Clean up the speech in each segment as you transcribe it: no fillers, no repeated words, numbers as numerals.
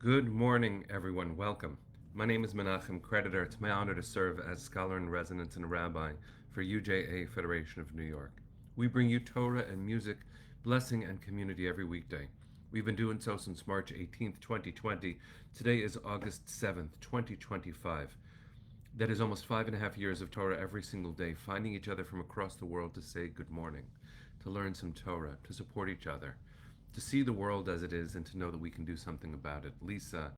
Good morning, everyone. Welcome. My name is Menachem Creditor. It's my honor to serve as scholar in residence and rabbi for UJA Federation of New York. We bring you Torah and music, blessing, and community every weekday. We've been doing so since March 18th, 2020. Today is August 7th, 2025. That is almost 5.5 years of Torah every single day, finding each other from across the world to say good morning, to learn some Torah, to support each other, to see the world as it is, and to know that we can do something about it. Lisa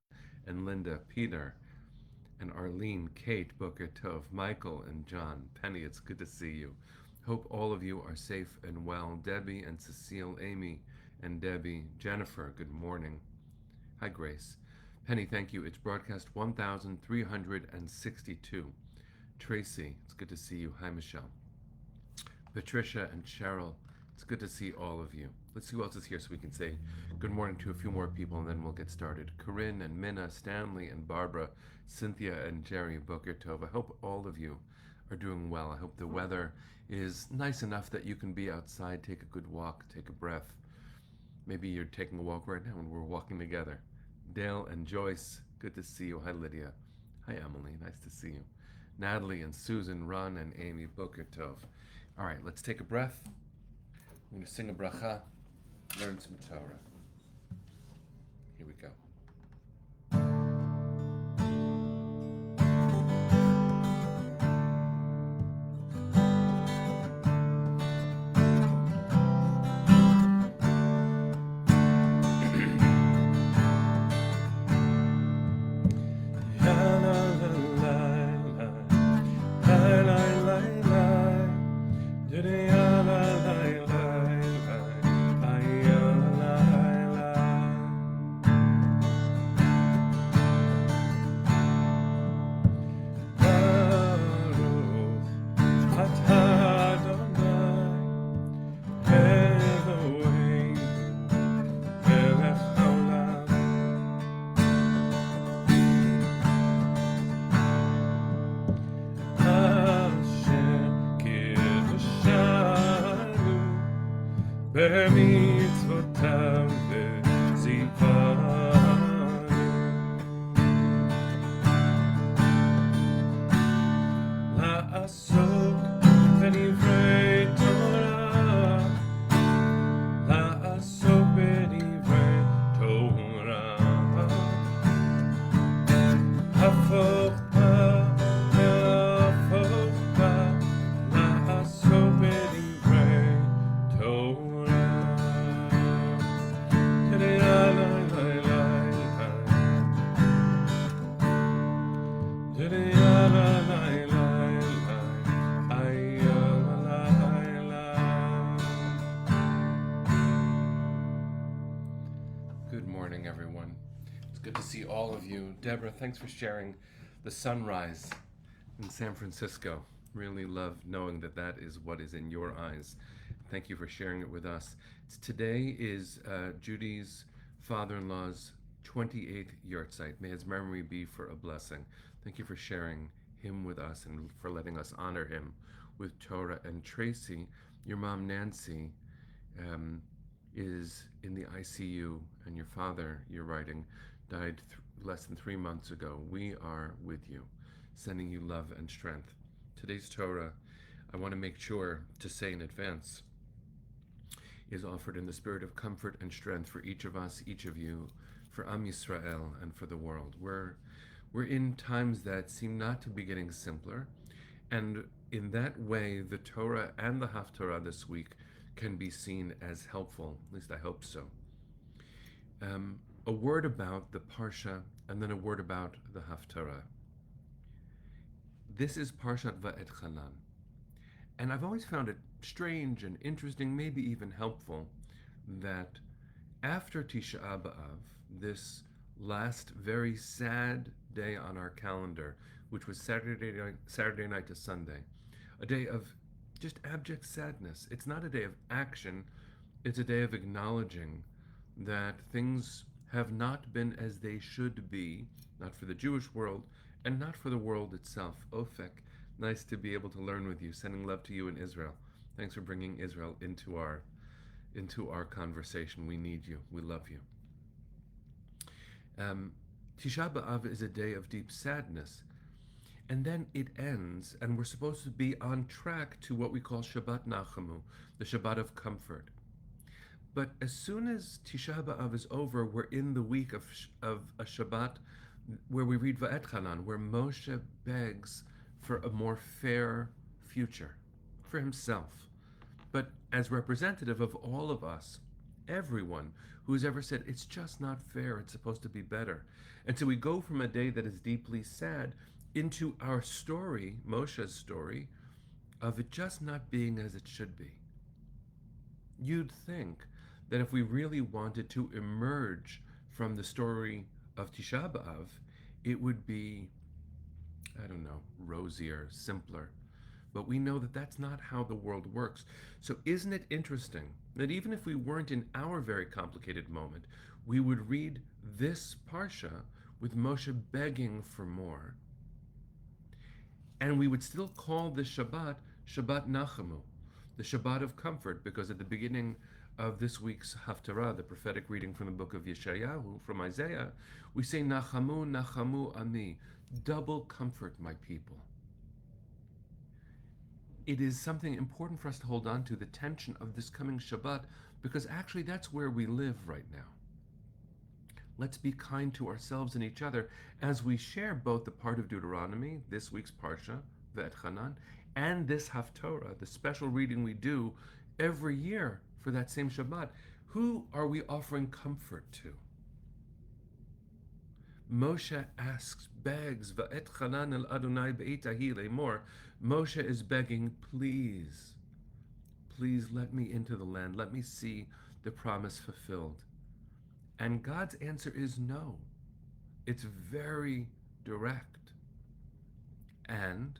and Linda, Peter and Arlene, Kate, Booker Tov, Michael and John, Penny, it's good to see you. Hope all of you are safe and well. Debbie and Cecile, Amy and Debbie, Jennifer, good morning. Hi, Grace. Penny, thank you. It's broadcast 1362. Tracy, it's good to see you. Hi, Michelle. Patricia and Cheryl, it's good to see all of you. Let's see who else is here so we can say good morning to a few more people and then we'll get started. Corinne and Minna, Stanley and Barbara, Cynthia and Jerry, Boker Tov. I hope all of you are doing well. I hope the weather is nice enough that you can be outside, take a good walk, take a breath. Maybe you're taking a walk right now and we're walking together. Dale and Joyce, good to see you. Hi, Lydia. Hi, Emily. Nice to see you. Natalie and Susan, Ron and Amy, Boker Tov. All right, let's take a breath. I'm going to sing a bracha, learn some Torah. Here we go. במצוותיו וציוונו לעסוק בדברי תורה, לעסוק בדברי תורה, הפוך בה והפוך בה, לעסוק בדברי תורה. Good morning, everyone. It's good to see all of you. Deborah, thanks for sharing the sunrise in San Francisco. Really love knowing that that is what is in your eyes. Thank you for sharing it with us. Today is Judy's father-in-law's 28th yahrzeit. May his memory be for a blessing. Thank you for sharing him with us and for letting us honor him with Torah. And Tracy, your mom Nancy, is in the ICU, and your father, you're writing, died less than 3 months ago. We are with you, sending you love and strength. Today's Torah, I want to make sure to say in advance, is offered in the spirit of comfort and strength for each of us, each of you, for Am Yisrael, and for the world. We're in times that seem not to be getting simpler, and in that way, the Torah and the Haftarah this week can be seen as helpful. At least I hope so. A word about the Parsha, and then a word about the Haftarah. This is Parshat VaEtchanan. And I've always found it strange and interesting, maybe even helpful, that after Tisha B'Av, this last very sad day on our calendar, which was Saturday night to Sunday, a day of just abject sadness. It's not a day of action, it's a day of acknowledging that things have not been as they should be, not for the Jewish world, and not for the world itself. Ofek, nice to be able to learn with you. Sending love to you in Israel. Thanks for bringing Israel into our conversation. We need you. We love you. Um, Tisha B'Av is a day of deep sadness, and then it ends, and we're supposed to be on track to what we call Shabbat Nachamu, the Shabbat of comfort. But as soon as Tisha B'Av is over, we're in the week of a Shabbat where we read VaEtchanan, where Moshe begs for a more fair future for himself, but as representative of all of us, everyone who's ever said, it's just not fair, it's supposed to be better. And so we go from a day that is deeply sad into our story, Moshe's story, of it just not being as it should be. You'd think that if we really wanted to emerge from the story of Tisha B'Av, it would be, I don't know, rosier, simpler. But we know that that's not how the world works. So isn't it interesting that even if we weren't in our very complicated moment, we would read this Parsha with Moshe begging for more, and we would still call this Shabbat Shabbat Nachamu, the Shabbat of comfort, because at the beginning of this week's Haftarah, the prophetic reading from the book of Yeshayahu, from Isaiah, we say, Nachamu, Nachamu Ami, double comfort my people. It is something important for us to hold on to, the tension of this coming Shabbat, because actually that's where we live right now. Let's be kind to ourselves and each other as we share both the part of Deuteronomy, this week's Parsha, VaEtchanan, and this Haftorah, the special reading we do every year for that same Shabbat. Who are we offering comfort to? Moshe asks, begs, VaEtchanan el Adonai be'itahi lemor. Moshe is begging, please, please let me into the land. Let me see the promise fulfilled. And God's answer is no. It's very direct. And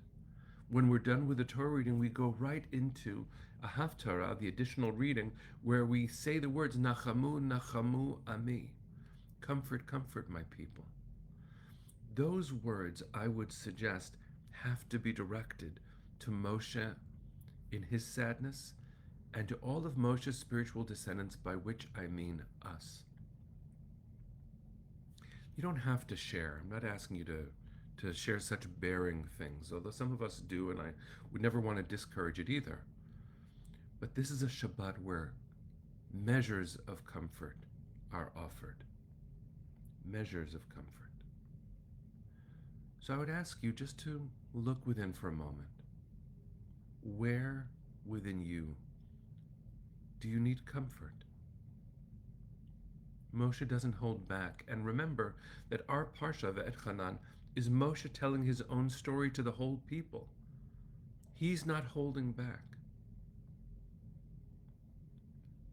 when we're done with the Torah reading, we go right into a Haftarah, the additional reading, where we say the words, Nachamu, Nachamu Ami. Comfort, comfort my people. Those words, I would suggest, have to be directed to Moshe in his sadness and to all of Moshe's spiritual descendants, by which I mean us. You don't have to share. I'm not asking you to share such bearing things, although some of us do, and I would never want to discourage it either. But this is a Shabbat where measures of comfort are offered. Measures of comfort. So I would ask you just to look within for a moment. Where within you do you need comfort? Moshe doesn't hold back. And remember that our Parsha, VaEtchanan, is Moshe telling his own story to the whole people. He's not holding back.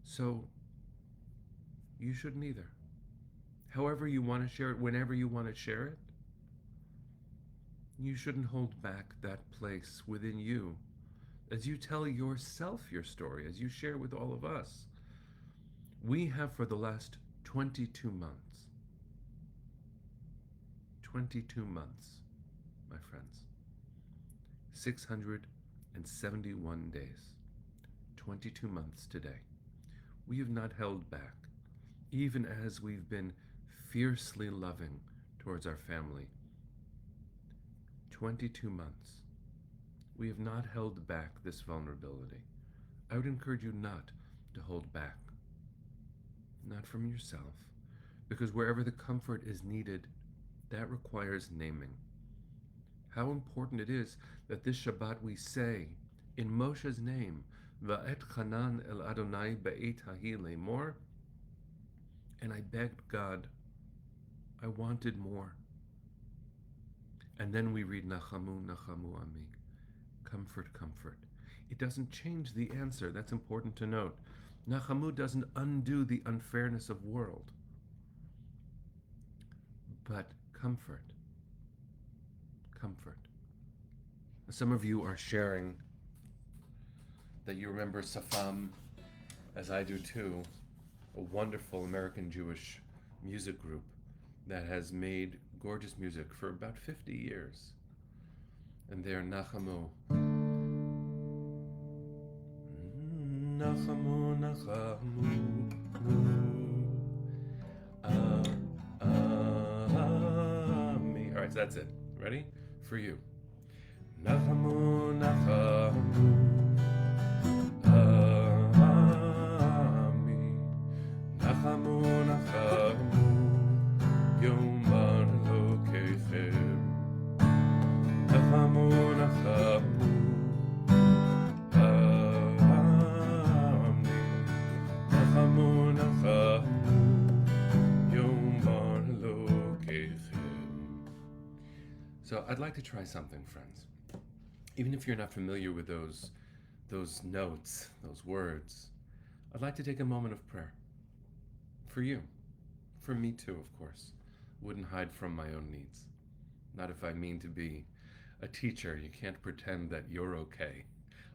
So you shouldn't either. However you want to share it, whenever you want to share it, you shouldn't hold back that place within you as you tell yourself your story, as you share with all of us. We have for the last 22 months, 22 months, my friends, 671 days, 22 months today. We have not held back, even as we've been fiercely loving towards our family. 22 months. We have not held back this vulnerability. I would encourage you not to hold back. Not from yourself, because wherever the comfort is needed, that requires naming. How important it is that this Shabbat we say, in Moshe's name, VaEtchanan el Adonai be'itahi lemor, and I begged God, I wanted more. And then we read Nachamu, Nachamu Ami. Comfort, comfort. It doesn't change the answer. That's important to note. Nachamu doesn't undo the unfairness of world. But comfort. Comfort. Some of you are sharing that you remember Safam, as I do too, a wonderful American Jewish music group that has made gorgeous music for about 50 years. And they're Nachamu. Nachamu, Nachamu, words. That's it. Ready? For you. Nachamu, Nachamu, Ami. Nachamu, Nachamu, Yomar Lokechem. Nachamu, Nachamu, Ami. Nachamu, Nachamu, Yomar Lokechem. So I'd like to try something, friends. Even if you're not familiar with those notes, those words, I'd like to take a moment of prayer. For you. For me too, of course. Wouldn't hide from my own needs. Not if I mean to be a teacher. You can't pretend that you're okay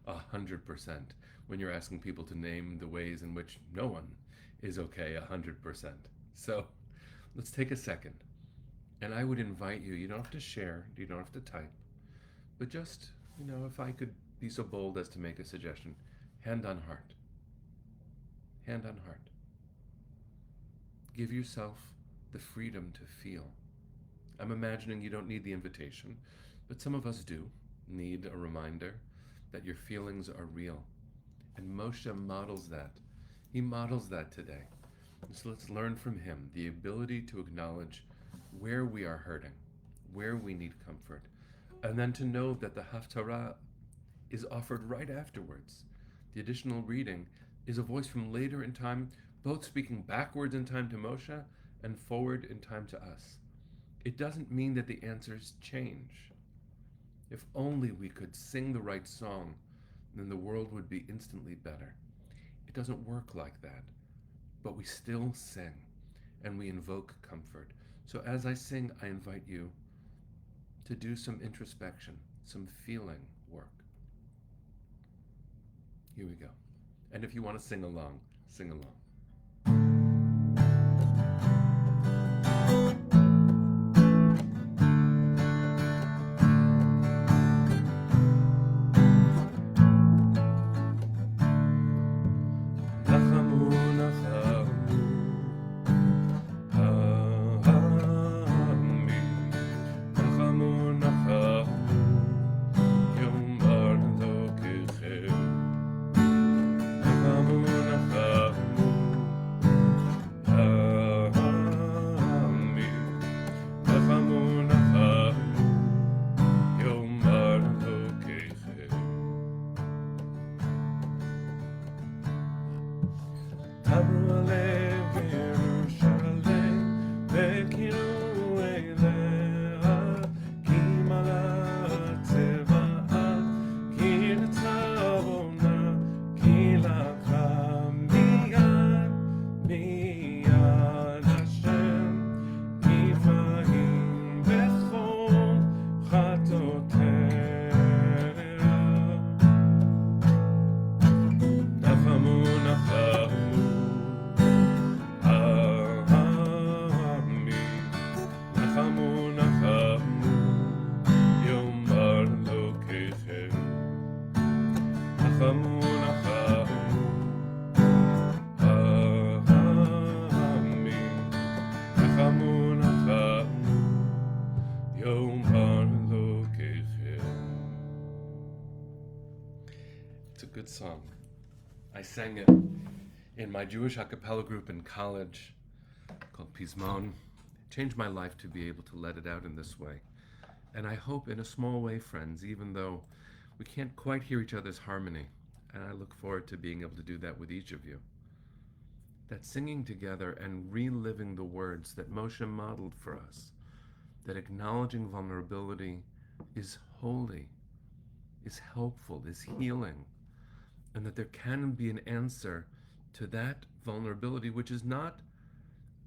100% when you're asking people to name the ways in which no one is okay 100%. So let's take a second. And I would invite you, you don't have to share, you don't have to type, but just, if I could be so bold as to make a suggestion, hand on heart. Hand on heart. Give yourself the freedom to feel. I'm imagining you don't need the invitation, but some of us do need a reminder that your feelings are real. And Moshe models that. He models that today. So let's learn from him the ability to acknowledge where we are hurting, where we need comfort, and then to know that the Haftarah is offered right afterwards. The additional reading is a voice from later in time, both speaking backwards in time to Moshe and forward in time to us. It doesn't mean that the answers change. If only we could sing the right song, then the world would be instantly better. It doesn't work like that, but we still sing and we invoke comfort. So as I sing, I invite you to do some introspection, some feeling work. Here we go. And if you want to sing along, sing along. It's a good song. I sang it in my Jewish a cappella group in college called Pizmon. It changed my life to be able to let it out in this way. And I hope in a small way, friends, even though we can't quite hear each other's harmony, and I look forward to being able to do that with each of you, that singing together and reliving the words that Moshe modeled for us, that acknowledging vulnerability is holy, is helpful, is healing, and that there can be an answer to that vulnerability, which is not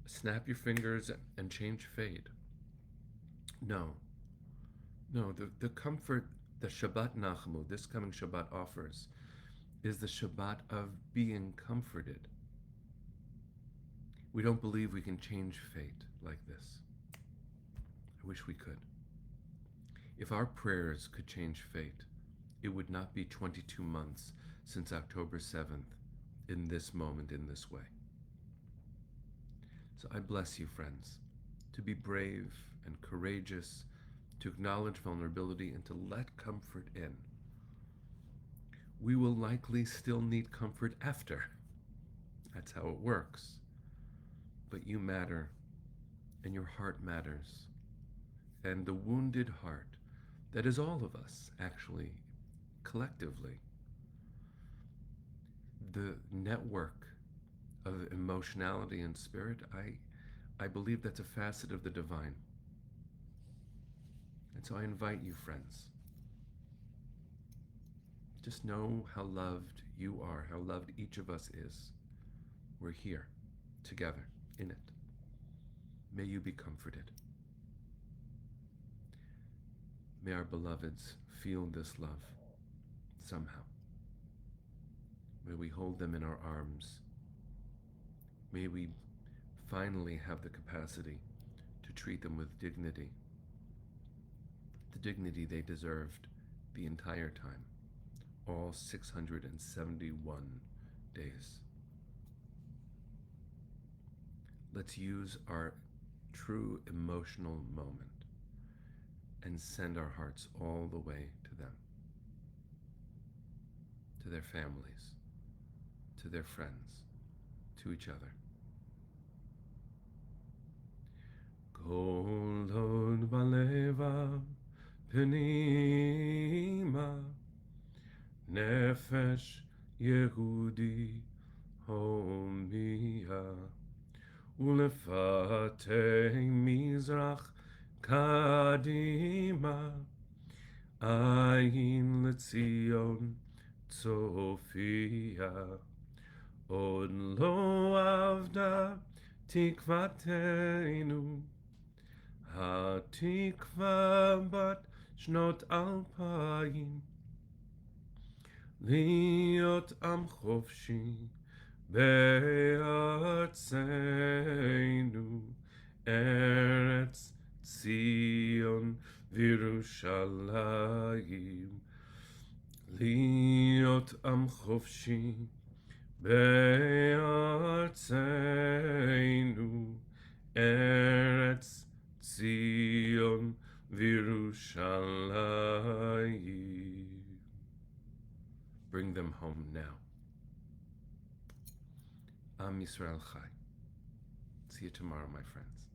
snap your fingers and change fate. No, the comfort the VaEtchanan-Nachamu, this coming Shabbat, offers is the Shabbat of being comforted. We don't believe we can change fate like this. I wish we could. If our prayers could change fate, it would not be 22 months since October 7th, in this moment, in this way. So I bless you, friends, to be brave and courageous to acknowledge vulnerability, and to let comfort in. We will likely still need comfort after. That's how it works. But you matter, and your heart matters. And the wounded heart, that is all of us, actually, collectively, the network of emotionality and spirit, I believe that's a facet of the divine. And so I invite you, friends, just know how loved you are, how loved each of us is. We're here, together, in it. May you be comforted. May our beloveds feel this love somehow. May we hold them in our arms. May we finally have the capacity to treat them with dignity, the dignity they deserved the entire time, all 671 days. Let's use our true emotional moment and send our hearts all the way to them, to their families, to their friends, to each other. Kol hod balevav pnima nefesh Yehudi homia ulefatei mizrach kadima ayin letzion tzofia od lo avda tikvatenu התקווה בת שנות 2000 להיות עם חופשי בארצנו ארץ ציון וירושלים להיות עם חופשי בארצנו ארץ Zion Virushalayim. Bring them home now. Am Yisrael Chai. See you tomorrow, my friends.